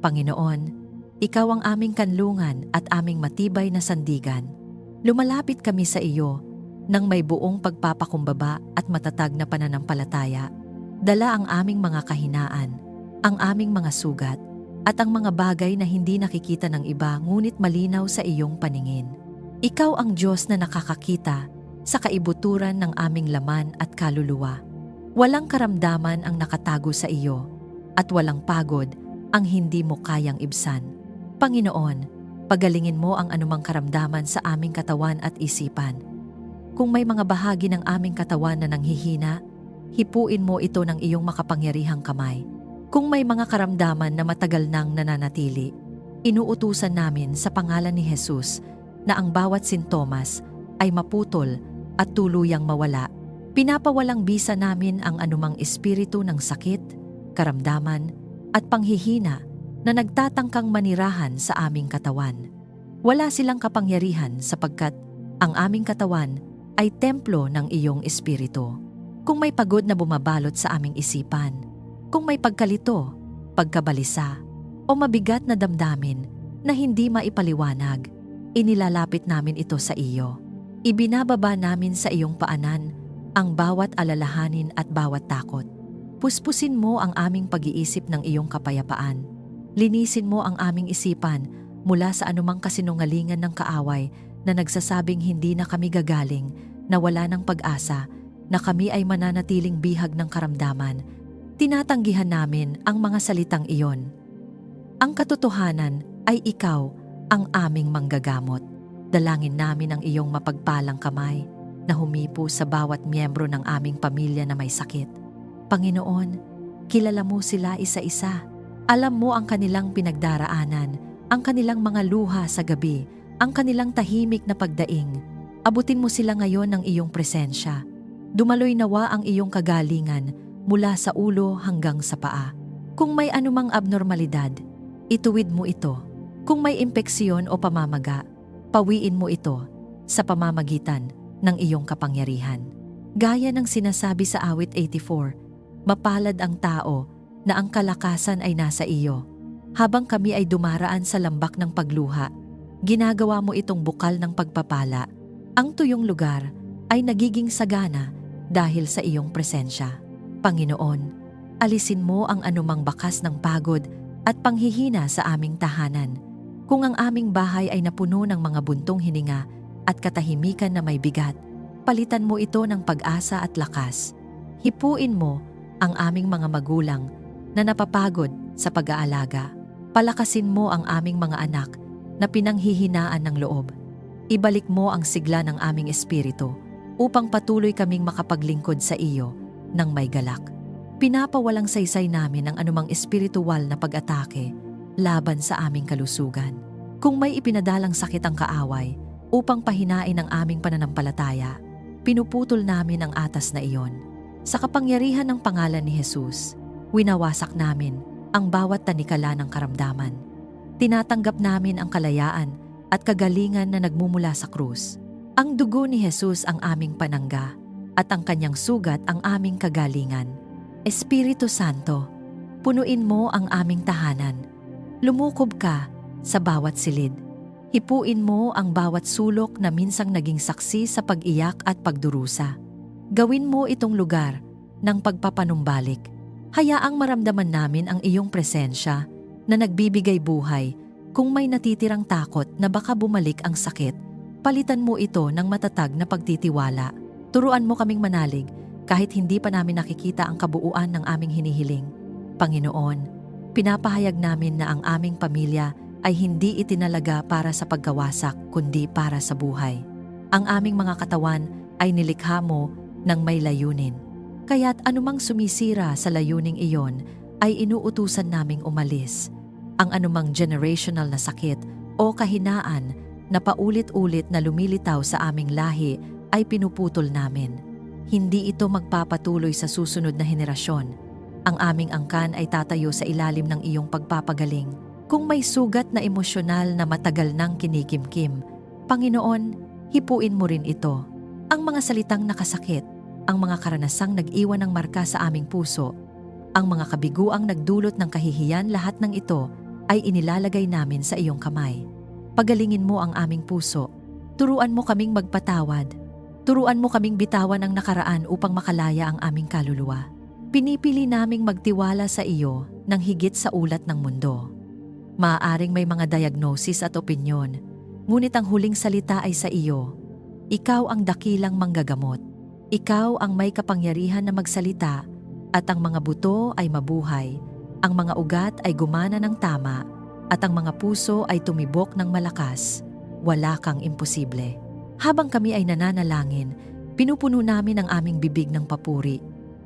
Panginoon, Ikaw ang aming kanlungan at aming matibay na sandigan. Lumalapit kami sa iyo nang may buong pagpapakumbaba at matatag na pananampalataya. Dala ang aming mga kahinaan, ang aming mga sugat, at ang mga bagay na hindi nakikita ng iba ngunit malinaw sa iyong paningin. Ikaw ang Diyos na nakakakita sa kaibuturan ng aming laman at kaluluwa. Walang karamdaman ang nakatago sa iyo at walang pagod ang hindi mo kayang ibsan. Panginoon, pagalingin mo ang anumang karamdaman sa aming katawan at isipan. Kung may mga bahagi ng aming katawan na nanghihina, hipuin mo ito ng iyong makapangyarihang kamay. Kung may mga karamdaman na matagal nang nananatili, inuutusan namin sa pangalan ni Jesus na ang bawat sintomas ay maputol at tuluyang mawala. Pinapawalang bisa namin ang anumang espiritu ng sakit, karamdaman at panghihina na nagtatangkang manirahan sa aming katawan. Wala silang kapangyarihan sapagkat ang aming katawan ay templo ng iyong espiritu. Kung may pagod na bumabalot sa aming isipan, kung may pagkalito, pagkabalisa, o mabigat na damdamin na hindi maipaliwanag, inilalapit namin ito sa iyo. Ibinababa namin sa iyong paanan ang bawat alalahanin at bawat takot. Puspusin mo ang aming pag-iisip ng iyong kapayapaan. Linisin mo ang aming isipan mula sa anumang kasinungalingan ng kaaway na nagsasabing hindi na kami gagaling, na wala ng pag-asa, na kami ay mananatiling bihag ng karamdaman. Tinatanggihan namin ang mga salitang iyon. Ang katotohanan ay ikaw ang aming manggagamot. Dalangin namin ang iyong mapagpalang kamay na humipo sa bawat miyembro ng aming pamilya na may sakit. Panginoon, kilala mo sila isa-isa. Alam mo ang kanilang pinagdaraanan, ang kanilang mga luha sa gabi, ang kanilang tahimik na pagdaing. Abutin mo sila ngayon ng iyong presensya. Dumaloy nawa ang iyong kagalingan mula sa ulo hanggang sa paa. Kung may anumang abnormalidad, ituwid mo ito. Kung may impeksyon o pamamaga, pawiin mo ito sa pamamagitan ng iyong kapangyarihan. Gaya ng sinasabi sa awit 84, mapalad ang tao na ang kalakasan ay nasa iyo. Habang kami ay dumaraan sa lambak ng pagluha, ginagawa mo itong bukal ng pagpapala. Ang tuyong lugar ay nagiging sagana dahil sa iyong presensya. Panginoon, alisin mo ang anumang bakas ng pagod at panghihina sa aming tahanan. Kung ang aming bahay ay napuno ng mga buntong hininga at katahimikan na may bigat, palitan mo ito ng pag-asa at lakas. Hipuin mo ang aming mga magulang na napapagod sa pag-aalaga. Palakasin mo ang aming mga anak na pinanghihinaan ng loob. Ibalik mo ang sigla ng aming espiritu upang patuloy kaming makapaglingkod sa iyo ng may galak. Pinapawalang saysay namin ang anumang espiritual na pag-atake laban sa aming kalusugan. Kung may ipinadalang sakit ang kaaway upang pahinain ang aming pananampalataya, pinuputol namin ang atas na iyon. Sa kapangyarihan ng pangalan ni Jesus, winawasak namin ang bawat tanikala ng karamdaman. Tinatanggap namin ang kalayaan at kagalingan na nagmumula sa krus. Ang dugo ni Jesus ang aming panangga at ang kanyang sugat ang aming kagalingan. Espiritu Santo, punuin mo ang aming tahanan. Lumukob ka sa bawat silid. Hipuin mo ang bawat sulok na minsang naging saksi sa pag-iyak at pagdurusa. Gawin mo itong lugar ng pagpapanumbalik. Hayaang maramdaman namin ang iyong presensya na nagbibigay buhay. Kung may natitirang takot na baka bumalik ang sakit, palitan mo ito ng matatag na pagtitiwala. Turuan mo kaming manalig kahit hindi pa namin nakikita ang kabuuan ng aming hinihiling. Panginoon, pinapahayag namin na ang aming pamilya ay hindi itinalaga para sa pagkawasak kundi para sa buhay. Ang aming mga katawan ay nilikha mo ng may layunin. Kaya't anumang sumisira sa layuning iyon ay inuutusan naming umalis. Ang anumang generational na sakit o kahinaan na paulit-ulit na lumilitaw sa aming lahi ay pinuputol namin. Hindi ito magpapatuloy sa susunod na henerasyon. Ang aming angkan ay tatayo sa ilalim ng iyong pagpapagaling. Kung may sugat na emosyonal na matagal nang kinikimkim, Panginoon, hipuin mo rin ito. Ang mga salitang nakasakit, ang mga karanasang nag-iwan ng marka sa aming puso, ang mga kabiguang nagdulot ng kahihiyan, lahat ng ito ay inilalagay namin sa iyong kamay. Pagalingin mo ang aming puso. Turuan mo kaming magpatawad. Turuan mo kaming bitawan ang nakaraan upang makalaya ang aming kaluluwa. Pinipili naming magtiwala sa iyo ng higit sa ulat ng mundo. Maaaring may mga diagnosis at opinyon, ngunit ang huling salita ay sa iyo. Ikaw ang dakilang manggagamot. Ikaw ang may kapangyarihan na magsalita at ang mga buto ay mabuhay, ang mga ugat ay gumana ng tama at ang mga puso ay tumibok ng malakas. Wala kang imposible. Habang kami ay nananalangin, pinupuno namin ang aming bibig ng papuri.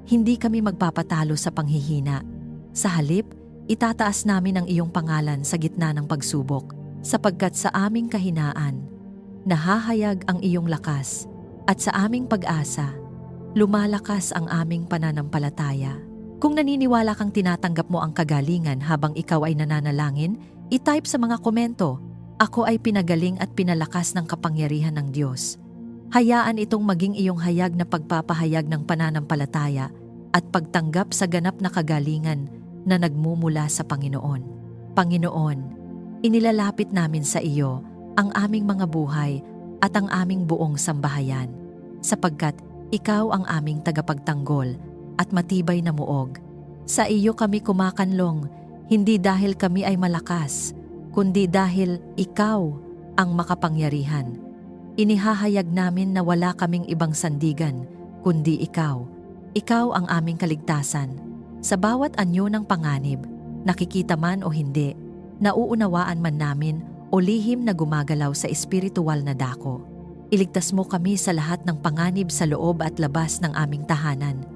Hindi kami magpapatalo sa panghihina. Sa halip, itataas namin ang iyong pangalan sa gitna ng pagsubok, sapagkat sa aming kahinaan, nahahayag ang iyong lakas, at sa aming pag-asa, lumalakas ang aming pananampalataya. Kung naniniwala kang tinatanggap mo ang kagalingan habang ikaw ay nananalangin, i-type sa mga komento, "Ako ay pinagaling at pinalakas ng kapangyarihan ng Diyos." Hayaan itong maging iyong hayag na pagpapahayag ng pananampalataya at pagtanggap sa ganap na kagalingan na nagmumula sa Panginoon. Panginoon, inilalapit namin sa iyo ang aming mga buhay at ang aming buong sambahayan, sapagkat ikaw ang aming tagapagtanggol at matibay na muog. Sa iyo kami kumakanlong, hindi dahil kami ay malakas, kundi dahil ikaw ang makapangyarihan. Inihahayag namin na wala kaming ibang sandigan, kundi ikaw. Ikaw ang aming kaligtasan. Sa bawat anyo ng panganib, nakikita man o hindi, nauunawaan man namin o lihim na gumagalaw sa espiritual na dako. Iligtas mo kami sa lahat ng panganib sa loob at labas ng aming tahanan.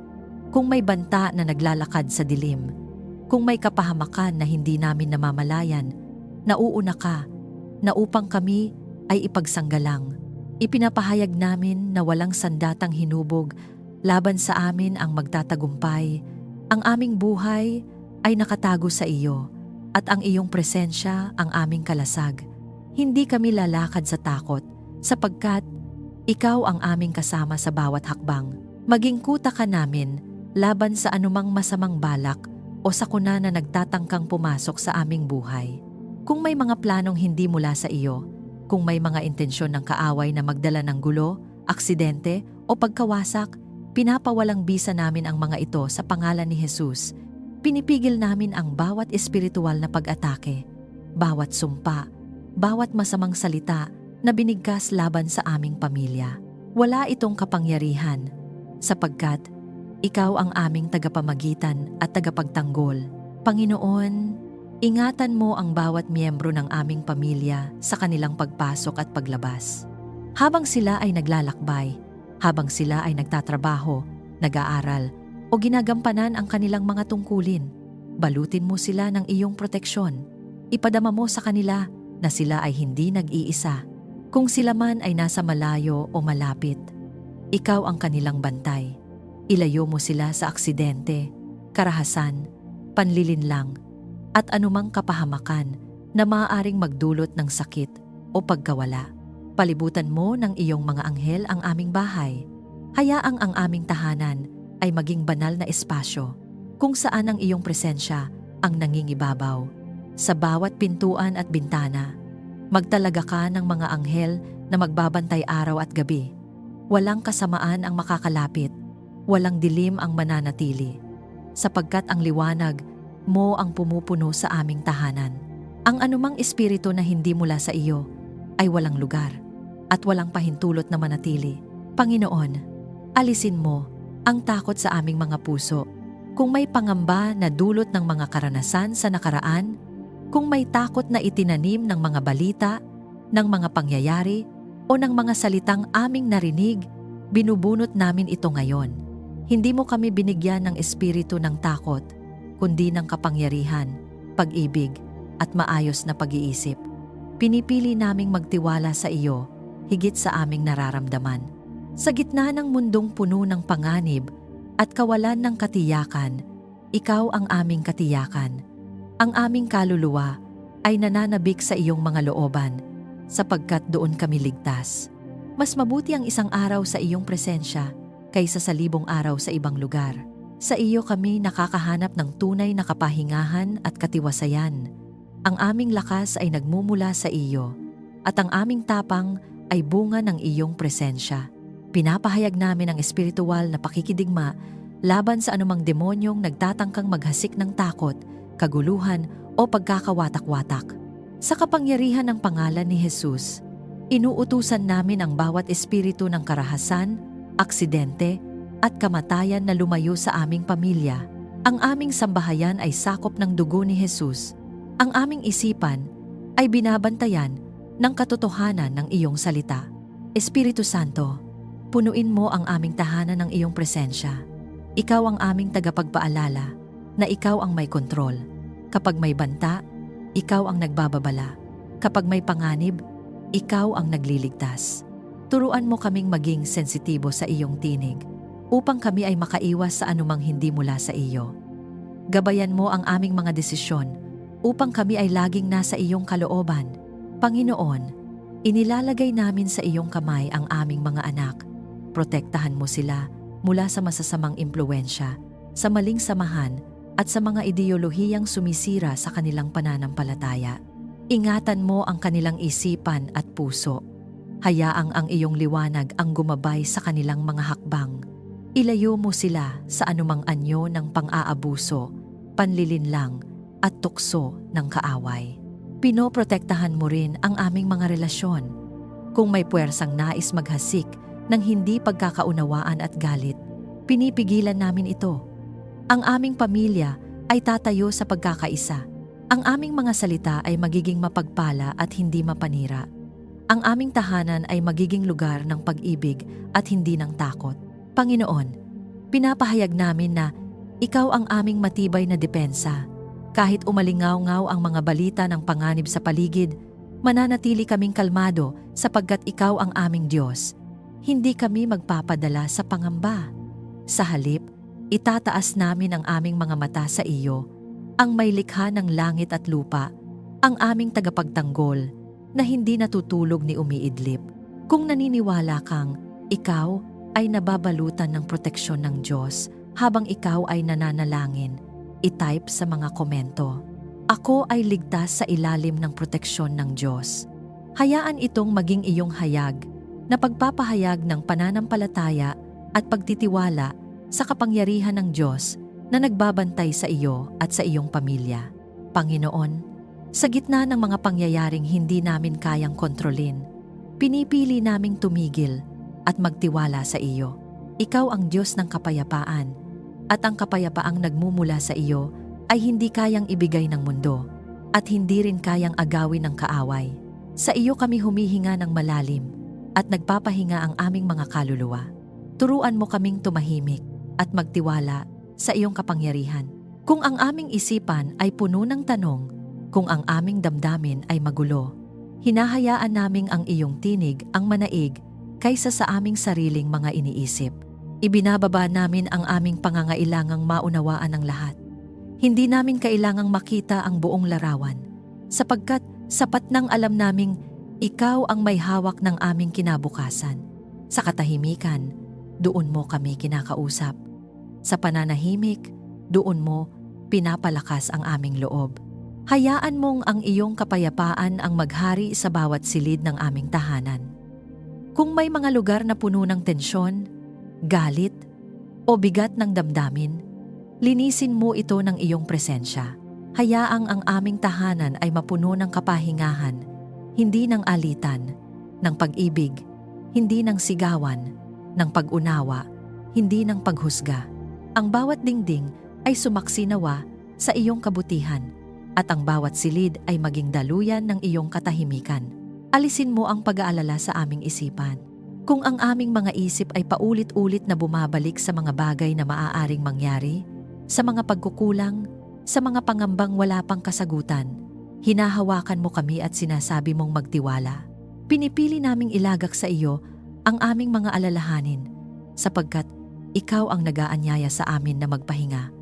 Kung may banta na naglalakad sa dilim, kung may kapahamakan na hindi namin namamalayan, nauuna ka, na upang kami ay ipagsanggalang. Ipinapahayag namin na walang sandatang hinubog laban sa amin ang magtatagumpay. Ang aming buhay ay nakatago sa iyo at ang iyong presensya ang aming kalasag. Hindi kami lalakad sa takot sapagkat ikaw ang aming kasama sa bawat hakbang. Maging kuta ka namin laban sa anumang masamang balak o sakuna na nagtatangkang pumasok sa aming buhay. Kung may mga planong hindi mula sa iyo, kung may mga intensyon ng kaaway na magdala ng gulo, aksidente o pagkawasak, pinapawalang bisa namin ang mga ito sa pangalan ni Jesus. Pinipigil namin ang bawat espiritual na pag-atake, bawat sumpa, bawat masamang salita na binigkas laban sa aming pamilya. Wala itong kapangyarihan, sapagkat ikaw ang aming tagapamagitan at tagapagtanggol. Panginoon, ingatan mo ang bawat miyembro ng aming pamilya sa kanilang pagpasok at paglabas. Habang sila ay naglalakbay, habang sila ay nagtatrabaho, nag-aaral, o ginagampanan ang kanilang mga tungkulin, balutin mo sila ng iyong proteksyon. Ipadama mo sa kanila na sila ay hindi nag-iisa. Kung sila man ay nasa malayo o malapit, ikaw ang kanilang bantay. Ilayo mo sila sa aksidente, karahasan, panlilinlang, at anumang kapahamakan na maaaring magdulot ng sakit o pagkawala. Palibutan mo ng iyong mga anghel ang aming bahay. Hayaang ang aming tahanan ay maging banal na espasyo kung saan ang iyong presensya ang nangingibabaw. Sa bawat pintuan at bintana, magtalaga ka ng mga anghel na magbabantay araw at gabi. Walang kasamaan ang makakalapit, walang dilim ang mananatili, sapagkat ang liwanag mo ang pumupuno sa aming tahanan. Ang anumang espiritu na hindi mula sa iyo ay walang lugar at walang pahintulot na manatili. Panginoon, alisin mo ang takot sa aming mga puso. Kung may pangamba na dulot ng mga karanasan sa nakaraan, kung may takot na itinanim ng mga balita, ng mga pangyayari, o ng mga salitang aming narinig, binubunot namin ito ngayon. Hindi mo kami binigyan ng espiritu ng takot, kundi ng kapangyarihan, pag-ibig, at maayos na pag-iisip. Pinipili naming magtiwala sa iyo, higit sa aming nararamdaman. Sa gitna ng mundong puno ng panganib at kawalan ng katiyakan, ikaw ang aming katiyakan. Ang aming kaluluwa ay nananabik sa iyong mga looban, sapagkat doon kami ligtas. Mas mabuti ang isang araw sa iyong presensya kaysa sa 1,000 araw sa ibang lugar. Sa iyo kami nakakahanap ng tunay na kapahingahan at katiwasayan. Ang aming lakas ay nagmumula sa iyo, at ang aming tapang ay bunga ng iyong presensya. Pinapahayag namin ang espiritual na pakikidigma laban sa anumang demonyong nagtatangkang maghasik ng takot, kaguluhan o pagkakawatak-watak. Sa kapangyarihan ng pangalan ni Jesus, inuutusan namin ang bawat espiritu ng karahasan, aksidente, at kamatayan na lumayo sa aming pamilya. Ang aming sambahayan ay sakop ng dugo ni Jesus. Ang aming isipan ay binabantayan ng katotohanan ng iyong salita. Espiritu Santo, punuin mo ang aming tahanan ng iyong presensya. Ikaw ang aming tagapagpaalala na ikaw ang may kontrol. Kapag may banta, ikaw ang nagbababala. Kapag may panganib, ikaw ang nagliligtas. Turuan mo kaming maging sensitibo sa iyong tinig upang kami ay makaiwas sa anumang hindi mula sa iyo. Gabayan mo ang aming mga desisyon upang kami ay laging nasa iyong kalooban. Panginoon, inilalagay namin sa iyong kamay ang aming mga anak. Protektahan mo sila mula sa masasamang impluwensya, sa maling samahan at sa mga ideolohiyang sumisira sa kanilang pananampalataya. Ingatan mo ang kanilang isipan at puso. Hayaang ang iyong liwanag ang gumabay sa kanilang mga hakbang. Ilayo mo sila sa anumang anyo ng pang-aabuso, panlilinlang at tukso ng kaaway. Pinoprotektahan mo rin ang aming mga relasyon. Kung may puwersang nais maghasik ng hindi pagkakaunawaan at galit, pinipigilan namin ito. Ang aming pamilya ay tatayo sa pagkakaisa. Ang aming mga salita ay magiging mapagpala at hindi mapanira. Ang aming tahanan ay magiging lugar ng pag-ibig at hindi ng takot. Panginoon, pinapahayag namin na ikaw ang aming matibay na depensa. Kahit umalingaw-ngaw ang mga balita ng panganib sa paligid, mananatili kaming kalmado sapagkat ikaw ang aming Diyos. Hindi kami magpapadala sa pangamba. Sa halip, itataas namin ang aming mga mata sa iyo, ang may likha ng langit at lupa, ang aming tagapagtanggol na hindi natutulog ni umiidlip. Kung naniniwala kang ikaw ay nababalutan ng proteksyon ng Diyos habang ikaw ay nananalangin, i-type sa mga komento, "Ako ay ligtas sa ilalim ng proteksyon ng Diyos." Hayaan itong maging iyong hayag na pagpapahayag ng pananampalataya at pagtitiwala sa kapangyarihan ng Diyos na nagbabantay sa iyo at sa iyong pamilya. Panginoon, sa gitna ng mga pangyayaring hindi namin kayang kontrolin, pinipili naming tumigil at magtiwala sa iyo. Ikaw ang Diyos ng kapayapaan, at ang kapayapaang nagmumula sa iyo ay hindi kayang ibigay ng mundo at hindi rin kayang agawin ng kaaway. Sa iyo kami humihinga ng malalim at nagpapahinga ang aming mga kaluluwa. Turuan mo kaming tumahimik at magtiwala sa iyong kapangyarihan. Kung ang aming isipan ay puno ng tanong, kung ang aming damdamin ay magulo, hinahayaan naming ang iyong tinig ang manaig kaysa sa aming sariling mga iniisip. Ibinababa namin ang aming pangangailangang maunawaan ng lahat. Hindi namin kailangang makita ang buong larawan, sapagkat sapat nang alam naming ikaw ang may hawak ng aming kinabukasan. Sa katahimikan, doon mo kami kinakausap. Sa pananahimik, doon mo pinapalakas ang aming loob. Hayaan mong ang iyong kapayapaan ang maghari sa bawat silid ng aming tahanan. Kung may mga lugar na puno ng tensyon, galit, o bigat ng damdamin, linisin mo ito ng iyong presensya. Hayaang ang aming tahanan ay mapuno ng kapahingahan, hindi ng alitan, ng pag-ibig, hindi ng sigawan, ng pag-unawa, hindi ng paghusga. Ang bawat dingding ay sumaksinawa sa iyong kabutihan, at ang bawat silid ay maging daluyan ng iyong katahimikan. Alisin mo ang pag-aalala sa aming isipan. Kung ang aming mga isip ay paulit-ulit na bumabalik sa mga bagay na maaaring mangyari, sa mga pagkukulang, sa mga pangambang wala pang kasagutan, hinahawakan mo kami at sinasabi mong magtiwala. Pinipili naming ilagak sa iyo ang aming mga alalahanin, sapagkat ikaw ang nag-aanyaya sa amin na magpahinga.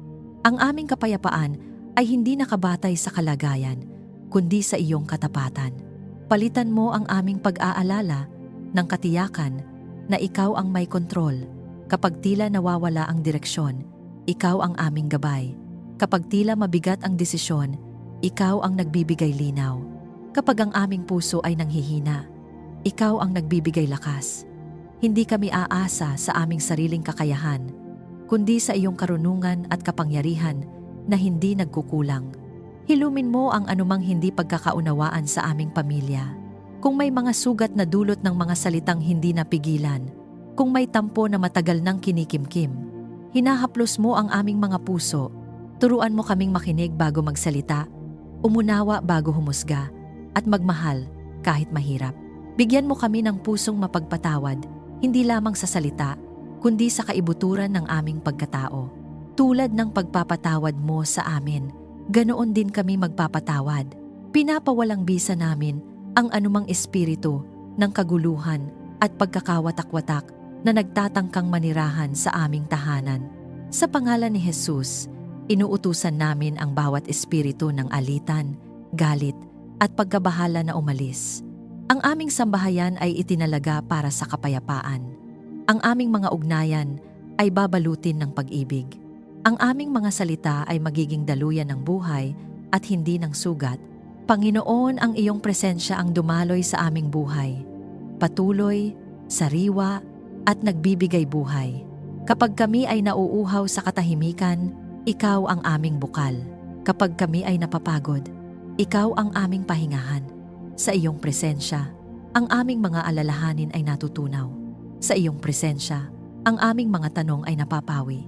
Ang aming kapayapaan ay hindi nakabatay sa kalagayan, kundi sa iyong katapatan. Palitan mo ang aming pag-aalala ng katiyakan na ikaw ang may kontrol. Kapag tila nawawala ang direksyon, ikaw ang aming gabay. Kapag tila mabigat ang desisyon, ikaw ang nagbibigay linaw. Kapag ang aming puso ay nanghihina, ikaw ang nagbibigay lakas. Hindi kami aasa sa aming sariling kakayahan, kundi sa iyong karunungan at kapangyarihan na hindi nagkukulang. Hilumin mo ang anumang hindi pagkakaunawaan sa aming pamilya. Kung may mga sugat na dulot ng mga salitang hindi napigilan, kung may tampo na matagal nang kinikimkim, hinahaplos mo ang aming mga puso. Turuan mo kaming makinig bago magsalita, umunawa bago humusga, at magmahal kahit mahirap. Bigyan mo kami ng pusong mapagpatawad, hindi lamang sa salita, kundi sa kaibuturan ng aming pagkatao. Tulad ng pagpapatawad mo sa amin, ganoon din kami magpapatawad. Pinapawalang bisa namin ang anumang espiritu ng kaguluhan at pagkakawatak-watak na nagtatangkang manirahan sa aming tahanan. Sa pangalan ni Jesus, inuutusan namin ang bawat espiritu ng alitan, galit, at pagkabahala na umalis. Ang aming sambahayan ay itinalaga para sa kapayapaan. Ang aming mga ugnayan ay babalutin ng pag-ibig. Ang aming mga salita ay magiging daluyan ng buhay at hindi ng sugat. Panginoon, ang iyong presensya ang dumaloy sa aming buhay. Patuloy, sariwa, at nagbibigay buhay. Kapag kami ay nauuhaw sa katahimikan, ikaw ang aming bukal. Kapag kami ay napapagod, ikaw ang aming pahingahan. Sa iyong presensya, ang aming mga alalahanin ay natutunaw. Sa iyong presensya, ang aming mga tanong ay napapawi.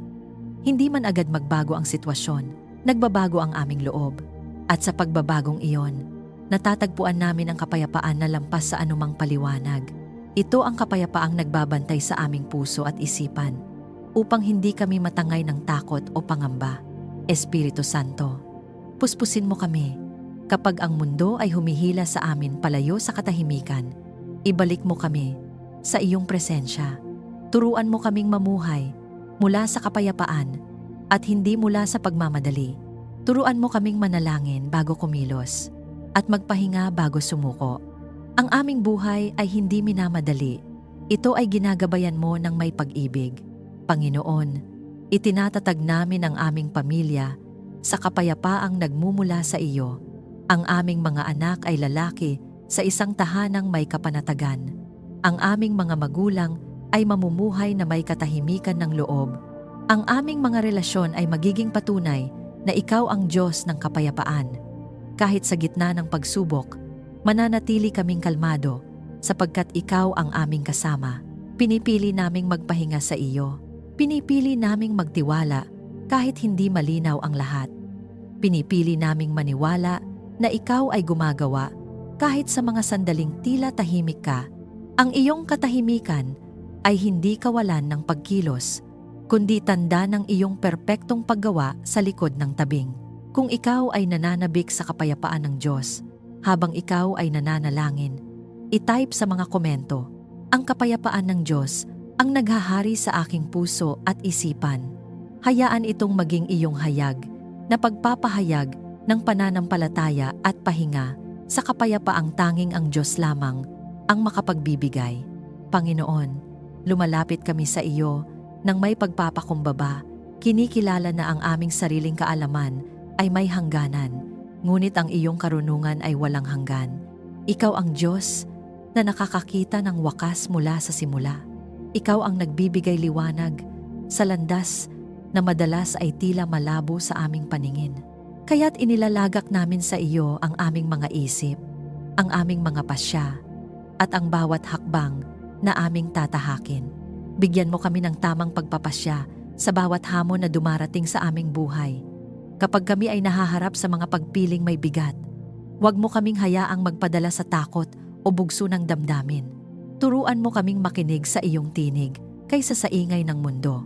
Hindi man agad magbago ang sitwasyon, nagbabago ang aming loob. At sa pagbabagong iyon, natatagpuan namin ang kapayapaan na lampas sa anumang paliwanag. Ito ang kapayapaang nagbabantay sa aming puso at isipan, upang hindi kami matangay ng takot o pangamba. Espiritu Santo, puspusin mo kami. Kapag ang mundo ay humihila sa amin palayo sa katahimikan, ibalik mo kami sa iyong presensya. Turuan mo kaming mamuhay mula sa kapayapaan at hindi mula sa pagmamadali. Turuan mo kaming manalangin bago kumilos at magpahinga bago sumuko. Ang aming buhay ay hindi minamadali. Ito ay ginagabayan mo ng may pag-ibig. Panginoon, itinatatag namin ang aming pamilya sa kapayapaang nagmumula sa iyo. Ang aming mga anak ay lalaki sa isang tahanang may kapanatagan. Ang aming mga magulang ay mamumuhay na may katahimikan ng loob. Ang aming mga relasyon ay magiging patunay na ikaw ang Diyos ng kapayapaan. Kahit sa gitna ng pagsubok, mananatili kaming kalmado sapagkat ikaw ang aming kasama. Pinipili naming magpahinga sa iyo. Pinipili naming magtiwala kahit hindi malinaw ang lahat. Pinipili naming maniwala na ikaw ay gumagawa kahit sa mga sandaling tila tahimik ka. Ang iyong katahimikan ay hindi kawalan ng pagkilos, kundi tanda ng iyong perpektong paggawa sa likod ng tabing. Kung ikaw ay nananabik sa kapayapaan ng Diyos, habang ikaw ay nananalangin, i-type sa mga komento, ang kapayapaan ng Diyos ang naghahari sa aking puso at isipan. Hayaan itong maging iyong hayag na pagpapahayag ng pananampalataya at pahinga sa kapayapaang tanging ang Diyos lamang ang makapagbibigay. Panginoon, lumalapit kami sa iyo nang may pagpapakumbaba. Kinikilala na ang aming sariling kaalaman ay may hangganan, ngunit ang iyong karunungan ay walang hanggan. Ikaw ang Diyos na nakakakita ng wakas mula sa simula. Ikaw ang nagbibigay liwanag sa landas na madalas ay tila malabo sa aming paningin. Kaya't inilalagak namin sa iyo ang aming mga isip, ang aming mga pasya, at ang bawat hakbang na aming tatahakin. Bigyan mo kami ng tamang pagpapasya sa bawat hamon na dumarating sa aming buhay. Kapag kami ay nahaharap sa mga pagpiling may bigat, huwag mo kaming hayaang magpadala sa takot o bugso ng damdamin. Turuan mo kaming makinig sa iyong tinig kaysa sa ingay ng mundo.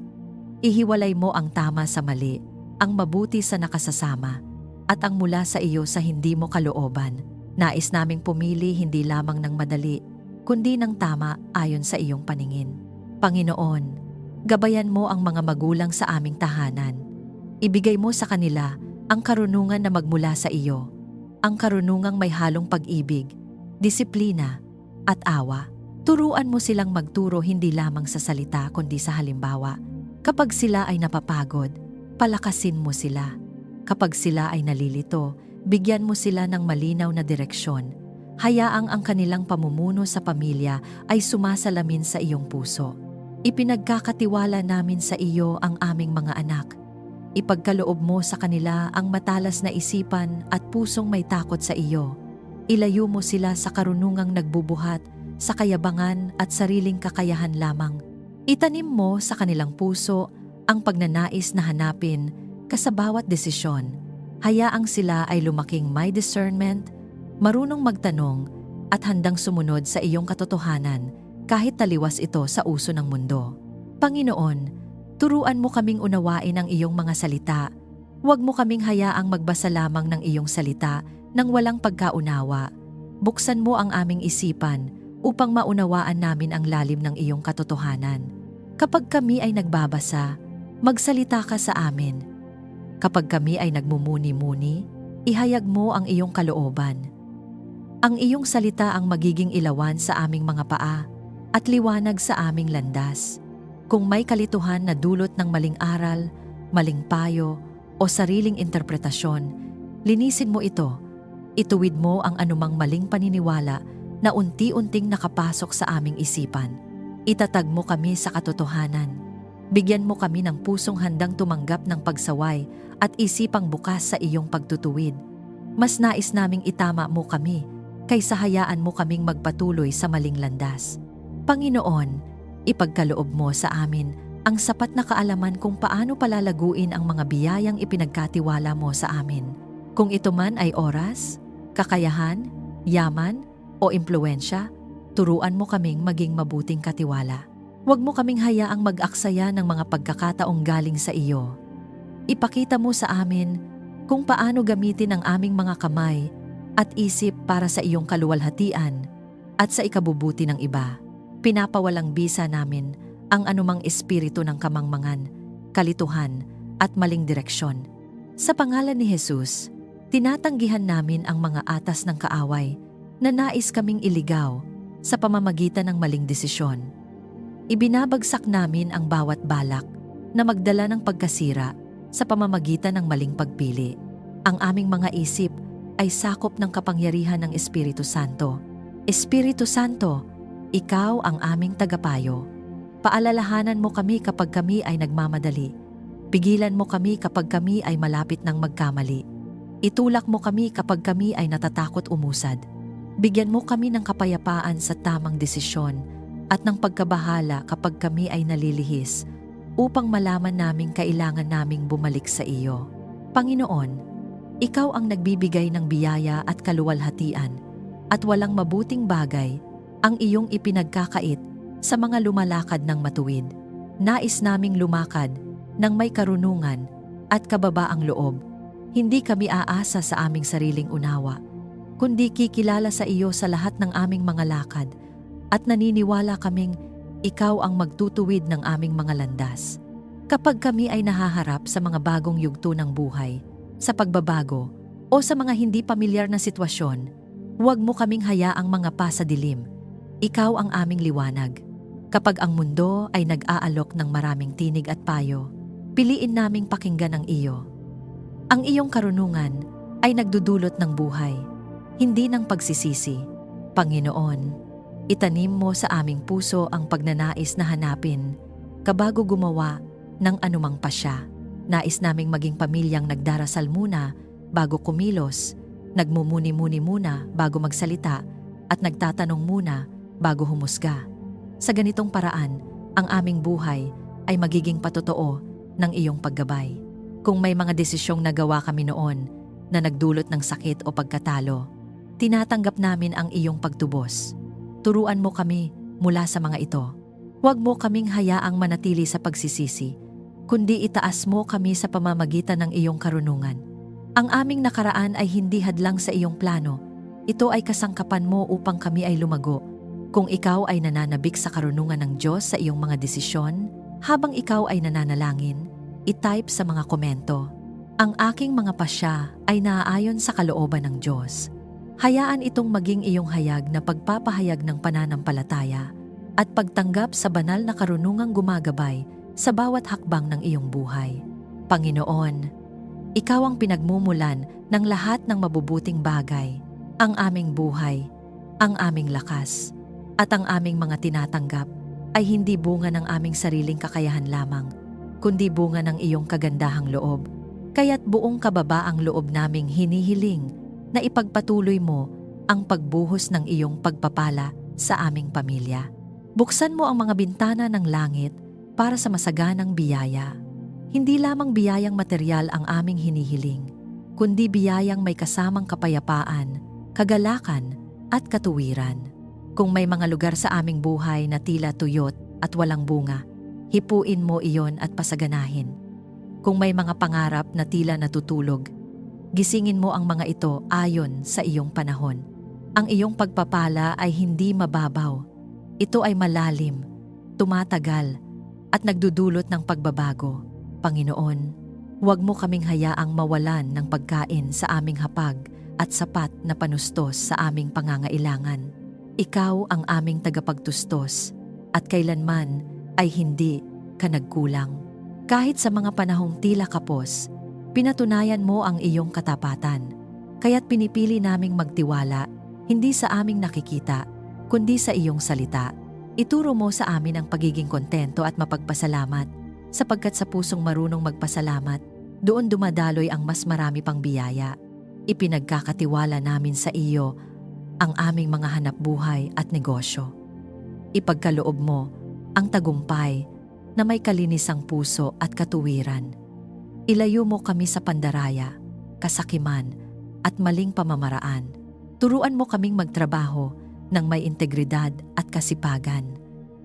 Ihiwalay mo ang tama sa mali, ang mabuti sa nakasasama, at ang mula sa iyo sa hindi mo kalooban. Nais naming pumili hindi lamang ng madali, kundi ng tama ayon sa iyong paningin. Panginoon, gabayan mo ang mga magulang sa aming tahanan. Ibigay mo sa kanila ang karunungan na magmula sa iyo, ang karunungang may halong pag-ibig, disiplina, at awa. Turuan mo silang magturo hindi lamang sa salita kundi sa halimbawa. Kapag sila ay napapagod, palakasin mo sila. Kapag sila ay nalilito, Bigyan mo sila ng malinaw na direksyon. Hayaang ang kanilang pamumuno sa pamilya ay sumasalamin sa iyong puso. Ipinagkakatiwala namin sa iyo ang aming mga anak. Ipagkaloob mo sa kanila ang matalas na isipan at pusong may takot sa iyo. Ilayo mo sila sa karunungang nagbubuhat, sa kayabangan at sariling kakayahan lamang. Itanim mo sa kanilang puso ang pagnanais na hanapin ka sa bawat desisyon. Hayaang sila ay lumaking may discernment, marunong magtanong at handang sumunod sa iyong katotohanan kahit taliwas ito sa uso ng mundo. Panginoon, turuan mo kaming unawain ang iyong mga salita. Huwag mo kaming hayaang magbasa lamang ng iyong salita nang walang pagkaunawa. Buksan mo ang aming isipan upang maunawaan namin ang lalim ng iyong katotohanan. Kapag kami ay nagbabasa, magsalita ka sa amin. Kapag kami ay nagmumuni-muni, ihayag mo ang iyong kalooban. Ang iyong salita ang magiging ilawan sa aming mga paa at liwanag sa aming landas. Kung may kalituhan na dulot ng maling aral, maling payo o sariling interpretasyon, linisin mo ito. Ituwid mo ang anumang maling paniniwala na unti-unting nakapasok sa aming isipan. Itatag mo kami sa katotohanan. Bigyan mo kami ng pusong handang tumanggap ng pagsaway at isipang bukas sa iyong pagtutuwid. Mas nais naming itama mo kami kaysa hayaan mo kaming magpatuloy sa maling landas. Panginoon, ipagkaloob mo sa amin ang sapat na kaalaman kung paano palalaguin ang mga biyayang ipinagkatiwala mo sa amin. Kung ito man ay oras, kakayahan, yaman o impluensya, turuan mo kaming maging mabuting katiwala. Huwag mo kaming hayaang mag-aksaya ng mga pagkakataong galing sa iyo. Ipakita mo sa amin kung paano gamitin ang aming mga kamay at isip para sa iyong kaluwalhatian at sa ikabubuti ng iba. Pinapawalang bisa namin ang anumang espiritu ng kamangmangan, kalituhan at maling direksyon. Sa pangalan ni Jesus, tinatanggihan namin ang mga atas ng kaaway na nais kaming iligaw sa pamamagitan ng maling desisyon. Ibinabagsak namin ang bawat balak na magdala ng pagkasira sa pamamagitan ng maling pagpili. Ang aming mga isip ay sakop ng kapangyarihan ng Espiritu Santo. Espiritu Santo, ikaw ang aming tagapayo. Paalalahanan mo kami kapag kami ay nagmamadali. Pigilan mo kami kapag kami ay malapit ng magkamali. Itulak mo kami kapag kami ay natatakot umusad. Bigyan mo kami ng kapayapaan sa tamang desisyon at ng pagkabahala kapag kami ay nalilihis upang malaman naming kailangan naming bumalik sa iyo. Panginoon, ikaw ang nagbibigay ng biyaya at kaluwalhatian at walang mabuting bagay ang iyong ipinagkakait sa mga lumalakad ng matuwid. Nais naming lumakad ng may karunungan at kababaang loob. Hindi kami aasa sa aming sariling unawa, kundi kikilala sa iyo sa lahat ng aming mga lakad at naniniwala kaming ikaw ang magtutuwid ng aming mga landas. Kapag kami ay nahaharap sa mga bagong yugto ng buhay, sa pagbabago o sa mga hindi pamilyar na sitwasyon, huwag mo kaming hayaang mga pasadilim. Ikaw ang aming liwanag. Kapag ang mundo ay nag-aalok ng maraming tinig at payo, piliin naming pakinggan ang iyo. Ang iyong karunungan ay nagdudulot ng buhay, hindi ng pagsisisi. Panginoon, itanim mo sa aming puso ang pagnanais na hanapin kabago gumawa ng anumang pasya. Nais naming maging pamilyang nagdarasal muna bago kumilos, nagmumuni-muni muna bago magsalita at nagtatanong muna bago humusga. Sa ganitong paraan, ang aming buhay ay magiging patotoo ng iyong paggabay. Kung may mga desisyong nagawa kami noon na nagdulot ng sakit o pagkatalo, tinatanggap namin ang iyong pagtubos. Turuan mo kami mula sa mga ito. Huwag mo kaming hayaang manatili sa pagsisisi, kundi itaas mo kami sa pamamagitan ng iyong karunungan. Ang aming nakaraan ay hindi hadlang sa iyong plano. Ito ay kasangkapan mo upang kami ay lumago. Kung ikaw ay nananabik sa karunungan ng Diyos sa iyong mga desisyon, habang ikaw ay nananalangin, i-type sa mga komento, ang aking mga pasya ay naaayon sa kalooban ng Diyos. Hayaan itong maging iyong hayag na pagpapahayag ng pananampalataya at pagtanggap sa banal na karunungang gumagabay sa bawat hakbang ng iyong buhay. Panginoon, Ikaw ang pinagmumulan ng lahat ng mabubuting bagay, ang aming buhay, ang aming lakas, at ang aming mga tinatanggap ay hindi bunga ng aming sariling kakayahan lamang, kundi bunga ng iyong kagandahang loob. Kaya't buong kababaang loob naming hinihiling na ipagpatuloy mo ang pagbuhos ng iyong pagpapala sa aming pamilya. Buksan mo ang mga bintana ng langit para sa masaganang biyaya. Hindi lamang biyayang material ang aming hinihiling, kundi biyayang may kasamang kapayapaan, kagalakan at katuwiran. Kung may mga lugar sa aming buhay na tila tuyot at walang bunga, hipuin mo iyon at pasaganahin. Kung may mga pangarap na tila natutulog, gisingin mo ang mga ito ayon sa iyong panahon. Ang iyong pagpapala ay hindi mababaw. Ito ay malalim, tumatagal, at nagdudulot ng pagbabago. Panginoon, huwag mo kaming hayaang mawalan ng pagkain sa aming hapag at sapat na panustos sa aming pangangailangan. Ikaw ang aming tagapagtustos at kailanman ay hindi ka nagkulang. Kahit sa mga panahong tila kapos, pinatunayan mo ang iyong katapatan. Kaya't pinipili naming magtiwala, hindi sa aming nakikita, kundi sa iyong salita. Ituro mo sa amin ang pagiging kontento at mapagpasalamat, sapagkat sa pusong marunong magpasalamat, doon dumadaloy ang mas marami pang biyaya. Ipinagkakatiwala namin sa iyo ang aming mga hanapbuhay at negosyo. Ipagkaloob mo ang tagumpay na may kalinisang puso at katuwiran. Ilayo mo kami sa pandaraya, kasakiman, at maling pamamaraan. Turuan mo kaming magtrabaho ng may integridad at kasipagan.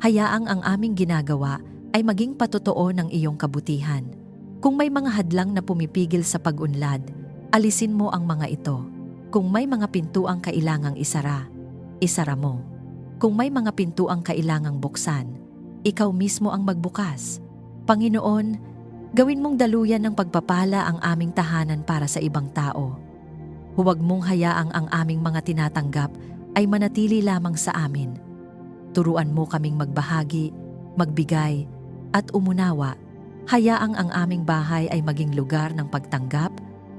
Hayaang ang aming ginagawa ay maging patotoo ng iyong kabutihan. Kung may mga hadlang na pumipigil sa pag-unlad, alisin mo ang mga ito. Kung may mga pintuang kailangang isara, isara mo. Kung may mga pintuang kailangang buksan, ikaw mismo ang magbukas. Panginoon, gawin mong daluyan ng pagpapala ang aming tahanan para sa ibang tao. Huwag mong hayaang ang aming mga tinatanggap ay manatili lamang sa amin. Turuan mo kaming magbahagi, magbigay, at umunawa. Hayaang ang aming bahay ay maging lugar ng pagtanggap,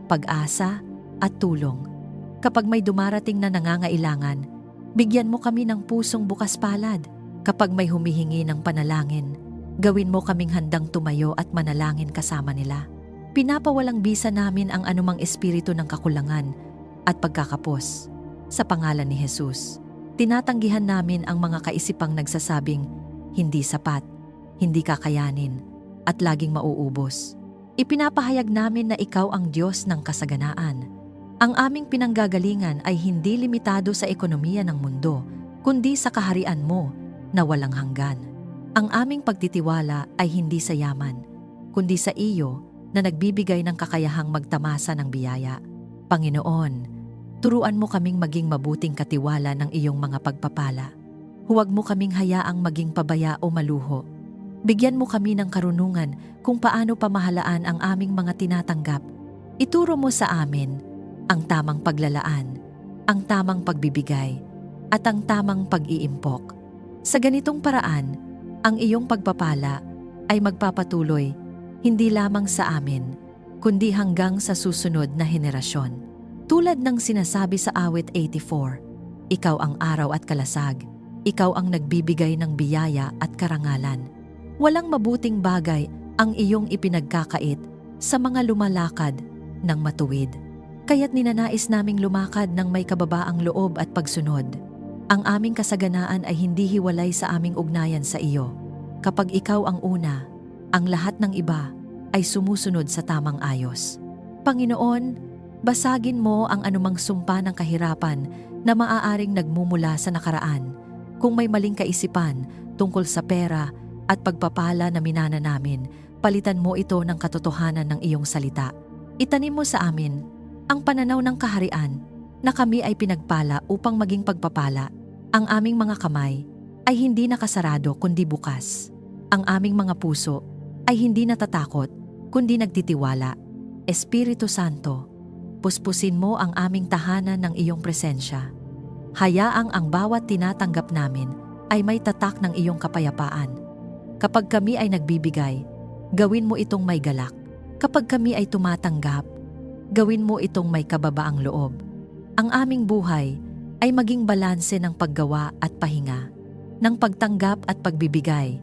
pag-asa, at tulong. Kapag may dumarating na nangangailangan, bigyan mo kami ng pusong bukas palad. Kapag may humihingi ng panalangin, gawin mo kaming handang tumayo at manalangin kasama nila. Pinapawalang bisa namin ang anumang espiritu ng kakulangan at pagkakapos. Sa pangalan ni Jesus, tinatanggihan namin ang mga kaisipang nagsasabing hindi sapat, hindi kakayanin, at laging mauubos. Ipinapahayag namin na ikaw ang Diyos ng kasaganaan. Ang aming pinanggagalingan ay hindi limitado sa ekonomiya ng mundo, kundi sa kaharian mo na walang hanggan. Ang aming pagtitiwala ay hindi sa yaman, kundi sa iyo na nagbibigay ng kakayahang magtamasa ng biyaya. Panginoon, turuan mo kaming maging mabuting katiwala ng iyong mga pagpapala. Huwag mo kaming hayaang maging pabaya o maluho. Bigyan mo kami ng karunungan kung paano pamahalaan ang aming mga tinatanggap. Ituro mo sa amin ang tamang paglalaan, ang tamang pagbibigay, at ang tamang pag-iimpok. Sa ganitong paraan, ang iyong pagpapala ay magpapatuloy hindi lamang sa amin, kundi hanggang sa susunod na henerasyon. Tulad ng sinasabi sa awit 84, ikaw ang araw at kalasag, ikaw ang nagbibigay ng biyaya at karangalan. Walang mabuting bagay ang iyong ipinagkakait sa mga lumalakad ng matuwid. Kaya't ninanais naming lumakad ng may kababaang loob at pagsunod. Ang aming kasaganaan ay hindi hiwalay sa aming ugnayan sa iyo. Kapag ikaw ang una, ang lahat ng iba ay sumusunod sa tamang ayos. Panginoon, basagin mo ang anumang sumpa ng kahirapan na maaaring nagmumula sa nakaraan. Kung may maling kaisipan tungkol sa pera at pagpapala na minana namin, palitan mo ito ng katotohanan ng iyong salita. Itanim mo sa amin ang pananaw ng kaharian na kami ay pinagpala upang maging pagpapala. Ang aming mga kamay ay hindi nakasarado kundi bukas. Ang aming mga puso ay hindi natatakot kundi nagtitiwala. Espiritu Santo, puspusin mo ang aming tahanan ng iyong presensya. Hayaang ang bawat tinatanggap namin ay may tatak ng iyong kapayapaan. Kapag kami ay nagbibigay, gawin mo itong may galak. Kapag kami ay tumatanggap, Gawin mo itong may kababaang loob. Ang aming buhay ay maging balanse ng paggawa at pahinga, ng pagtanggap at pagbibigay,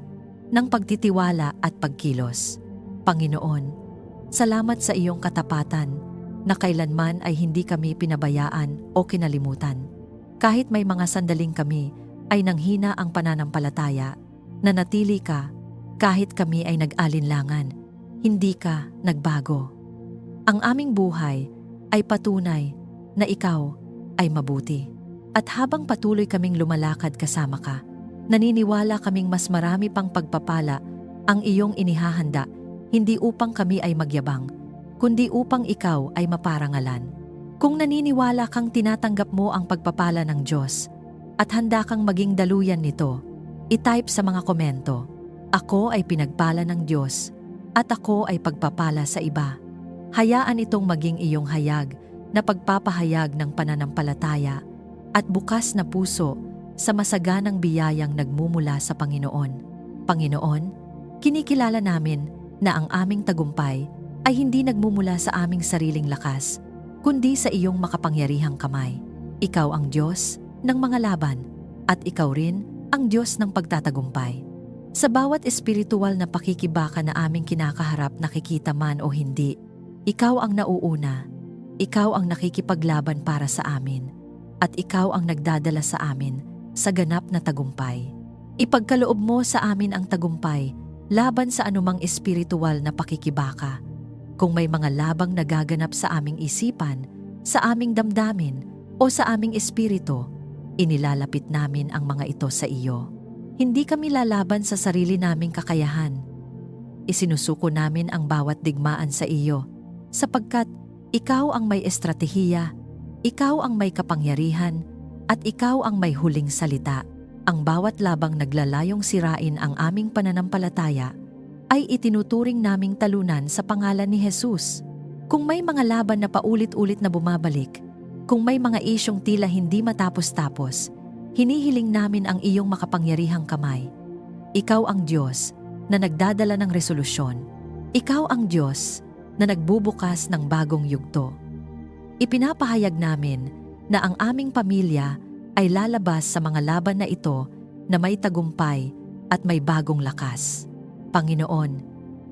ng pagtitiwala at pagkilos. Panginoon, salamat sa iyong katapatan na kailanman ay hindi kami pinabayaan o kinalimutan. Kahit may mga sandaling kami ay nanghina ang pananampalataya, nanatili ka kahit kami ay nag-alinlangan, hindi ka nagbago. Ang aming buhay ay patunay na ikaw ay mabuti. At habang patuloy kaming lumalakad kasama ka, naniniwala kaming mas marami pang pagpapala ang iyong inihahanda, hindi upang kami ay magyabang, kundi upang ikaw ay maparangalan. Kung naniniwala kang tinatanggap mo ang pagpapala ng Diyos at handa kang maging daluyan nito, i-type sa mga komento, "Ako ay pinagpala ng Diyos at ako ay pagpapala sa iba." Hayaan itong maging iyong hayag na pagpapahayag ng pananampalataya at bukas na puso sa masaganang biyayang nagmumula sa Panginoon. Panginoon, kinikilala namin na ang aming tagumpay ay hindi nagmumula sa aming sariling lakas, kundi sa iyong makapangyarihang kamay. Ikaw ang Diyos ng mga laban at ikaw rin ang Diyos ng pagtatagumpay. Sa bawat espiritual na pakikibaka na aming kinakaharap, nakikita man o hindi, ikaw ang nauuna, ikaw ang nakikipaglaban para sa amin, at ikaw ang nagdadala sa amin sa ganap na tagumpay. Ipagkaloob mo sa amin ang tagumpay laban sa anumang espiritual na pakikibaka. Kung may mga labang nagaganap sa aming isipan, sa aming damdamin, o sa aming espiritu, inilalapit namin ang mga ito sa iyo. Hindi kami lalaban sa sarili naming kakayahan. Isinusuko namin ang bawat digmaan sa iyo, sapagkat ikaw ang may estratehiya, ikaw ang may kapangyarihan, at ikaw ang may huling salita. Ang bawat labang naglalayong sirain ang aming pananampalataya ay itinuturing naming talunan sa pangalan ni Jesus. Kung may mga laban na paulit-ulit na bumabalik, kung may mga isyong tila hindi matapos-tapos, hinihiling namin ang iyong makapangyarihang kamay. Ikaw ang Diyos na nagdadala ng resolusyon. Ikaw ang Diyos na nagbubukas ng bagong yugto. Ipinapahayag namin na ang aming pamilya ay lalabas sa mga laban na ito na may tagumpay at may bagong lakas. Panginoon,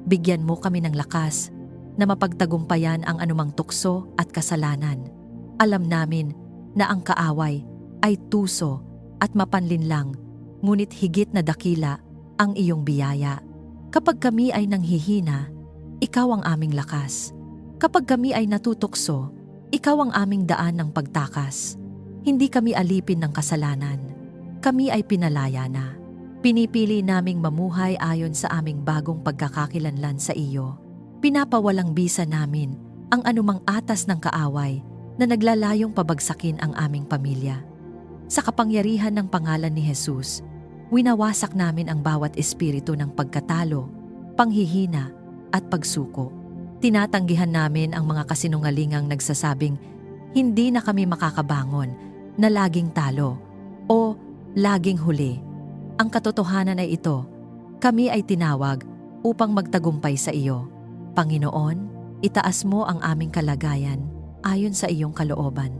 bigyan mo kami ng lakas na mapagtagumpayan ang anumang tukso at kasalanan. Alam namin na ang kaaway ay tuso at mapanlinlang, ngunit higit na dakila ang iyong biyaya. Kapag kami ay nanghihina, ikaw ang aming lakas. Kapag kami ay natutukso, ikaw ang aming daan ng pagtakas. Hindi kami alipin ng kasalanan. Kami ay pinalaya na. Pinipili naming mamuhay ayon sa aming bagong pagkakakilanlan sa iyo. Pinapawalang bisa namin ang anumang atas ng kaaway na naglalayong pabagsakin ang aming pamilya. Sa kapangyarihan ng pangalan ni Jesus, winawasak namin ang bawat espiritu ng pagkatalo, panghihina at pagsuko. Tinatanggihan namin ang mga kasinungalingang nagsasabing hindi na kami makakabangon, na laging talo o laging huli. Ang katotohanan ay ito, kami ay tinawag upang magtagumpay sa iyo. Panginoon, itaas mo ang aming kalagayan ayon sa iyong kalooban,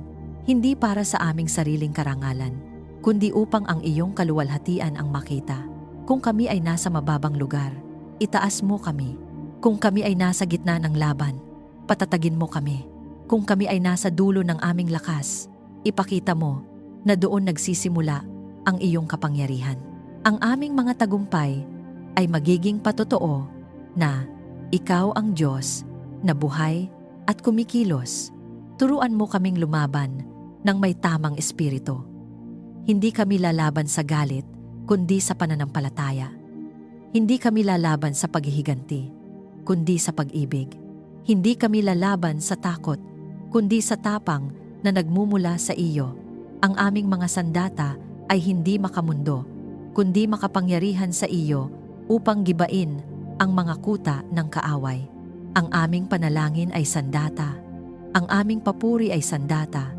hindi para sa aming sariling karangalan, kundi upang ang iyong kaluwalhatian ang makita. Kung kami ay nasa mababang lugar, itaas mo kami. Kung kami ay nasa gitna ng laban, patatagin mo kami. Kung kami ay nasa dulo ng aming lakas, ipakita mo na doon nagsisimula ang iyong kapangyarihan. Ang aming mga tagumpay ay magiging patotoo na ikaw ang Diyos na buhay at kumikilos. Turuan mo kaming lumaban ng may tamang espiritu. Hindi kami lalaban sa galit, kundi sa pananampalataya. Hindi kami lalaban sa paghihiganti, kundi sa pag-ibig. Hindi kami lalaban sa takot, kundi sa tapang na nagmumula sa iyo. Ang aming mga sandata ay hindi makamundo, kundi makapangyarihan sa iyo upang gibain ang mga kuta ng kaaway. Ang aming panalangin ay sandata, ang aming papuri ay sandata,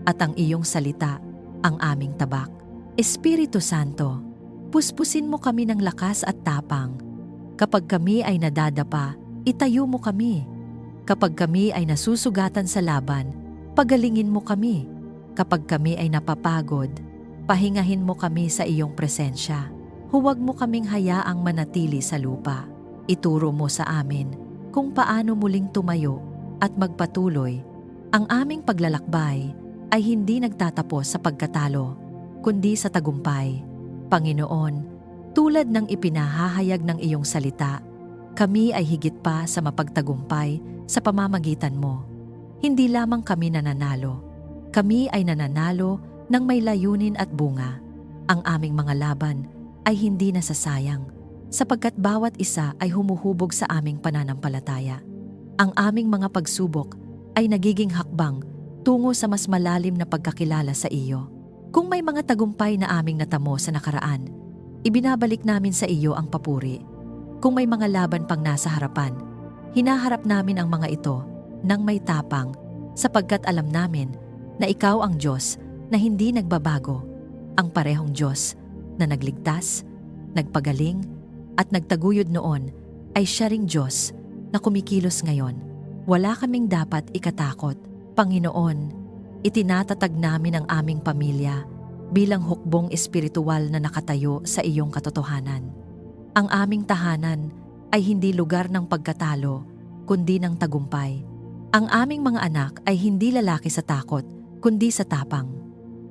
at ang iyong salita ang aming tabak. Espiritu Santo, puspusin mo kami ng lakas at tapang. Kapag kami ay nadadapa, itayo mo kami. Kapag kami ay nasusugatan sa laban, pagalingin mo kami. Kapag kami ay napapagod, pahingahin mo kami sa iyong presensya. Huwag mo kaming hayaang manatili sa lupa. Ituro mo sa amin kung paano muling tumayo at magpatuloy. Ang aming paglalakbay ay hindi nagtatapos sa pagkatalo, kundi sa tagumpay. Panginoon, tulad ng ipinahahayag ng iyong salita, kami ay higit pa sa mapagtagumpay sa pamamagitan mo. Hindi lamang kami nananalo. Kami ay nananalo ng may layunin at bunga. Ang aming mga laban ay hindi nasasayang, sapagkat bawat isa ay humuhubog sa aming pananampalataya. Ang aming mga pagsubok ay nagiging hakbang tungo sa mas malalim na pagkakilala sa iyo. Kung may mga tagumpay na aming natamo sa nakaraan, ibinabalik namin sa iyo ang papuri. Kung may mga laban pang nasa harapan, hinaharap namin ang mga ito nang may tapang, sapagkat alam namin na ikaw ang Diyos na hindi nagbabago, ang parehong Diyos na nagligtas, nagpagaling, at nagtaguyod noon ay siya ring Diyos na kumikilos ngayon. Wala kaming dapat ikatakot. Panginoon, itinatatag namin ang aming pamilya bilang hukbong espiritual na nakatayo sa iyong katotohanan. Ang aming tahanan ay hindi lugar ng pagkatalo, kundi ng tagumpay. Ang aming mga anak ay hindi lalaki sa takot, kundi sa tapang.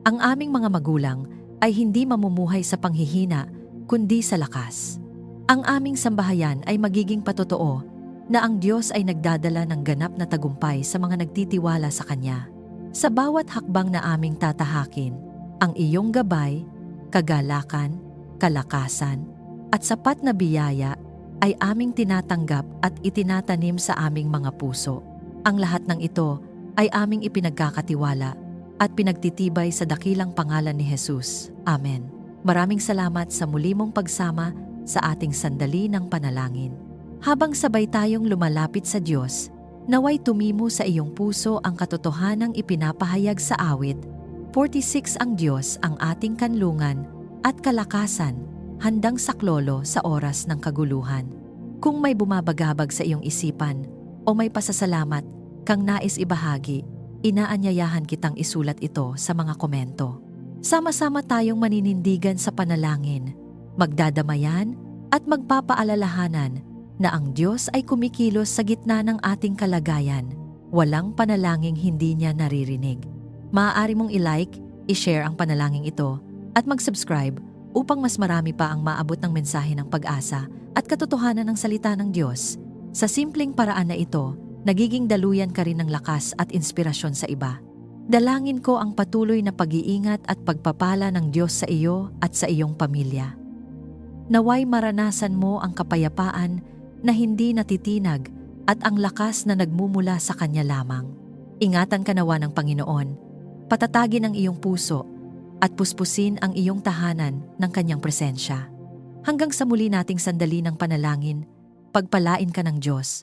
Ang aming mga magulang ay hindi mamumuhay sa panghihina, kundi sa lakas. Ang aming sambahayan ay magiging patotoo na ang Diyos ay nagdadala ng ganap na tagumpay sa mga nagtitiwala sa Kanya. Sa bawat hakbang na aming tatahakin, ang iyong gabay, kagalakan, kalakasan, at sapat na biyaya ay aming tinatanggap at itinatanim sa aming mga puso. Ang lahat ng ito ay aming ipinagkakatiwala at pinagtitibay sa dakilang pangalan ni Jesus. Amen. Maraming salamat sa muli mong pagsama sa ating sandali ng panalangin. Habang sabay tayong lumalapit sa Diyos, naway tumimo sa iyong puso ang katotohanang ipinapahayag sa awit. 46 Ang Diyos ang ating kanlungan at kalakasan, handang saklolo sa oras ng kaguluhan. Kung may bumabagabag sa iyong isipan o may pasasalamat kang nais ibahagi, inaanyayahan kitang isulat ito sa mga komento. Sama-sama tayong maninindigan sa panalangin, magdadamayan at magpapaalalahanan na ang Diyos ay kumikilos sa gitna ng ating kalagayan. Walang panalangin hindi niya naririnig. Maaari mong i-like, i-share ang panalangin ito at mag-subscribe upang mas marami pa ang maabot ng mensahe ng pag-asa at katotohanan ng salita ng Diyos. Sa simpleng paraan na ito, nagiging daluyan ka rin ng lakas at inspirasyon sa iba. Dalangin ko ang patuloy na pag-iingat at pagpapala ng Diyos sa iyo at sa iyong pamilya. Naway maranasan mo ang kapayapaan na hindi natitinag at ang lakas na nagmumula sa Kanya lamang. Ingatan ka nawa ng Panginoon, patatagin ang iyong puso at puspusin ang iyong tahanan ng Kanyang presensya. Hanggang sa muli nating sandali ng panalangin, pagpalain ka ng Diyos.